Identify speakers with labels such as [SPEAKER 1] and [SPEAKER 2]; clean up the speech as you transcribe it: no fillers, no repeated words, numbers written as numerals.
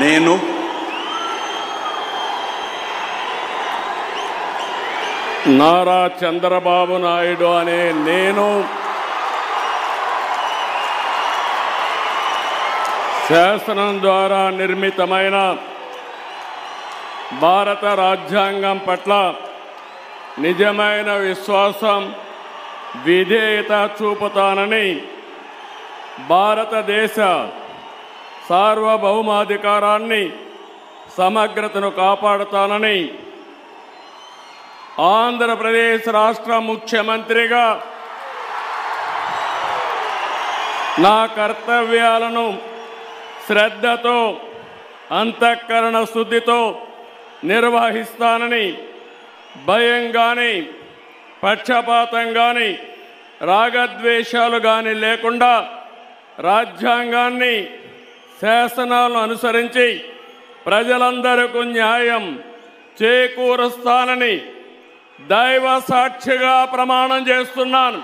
[SPEAKER 1] నేను
[SPEAKER 2] నారా చంద్రబాబు నాయుడు అనే నేను శాసనం ద్వారా నిర్మితమైన భారత రాజ్యాంగం పట్ల నిజమైన విశ్వాసం, విధేయత చూపుతానని, భారతదేశ సార్వభౌమాధికారాన్ని, సమగ్రతను కాపాడుతానని ఆంధ్రప్రదేశ్ రాష్ట్ర ముఖ్యమంత్రిగా నా కర్తవ్యాలను శ్రద్ధతో, అంతఃకరణ శుద్ధితో నిర్వహిస్తానని, భయం కానీ, పక్షపాతం కానీ, రాగద్వేషాలు కానీ లేకుండా రాజ్యాంగాన్ని, శాసనాలను అనుసరించి ప్రజలందరికీ న్యాయం చేకూరుస్తానని దైవ సాక్షిగా ప్రమాణం చేస్తున్నాను.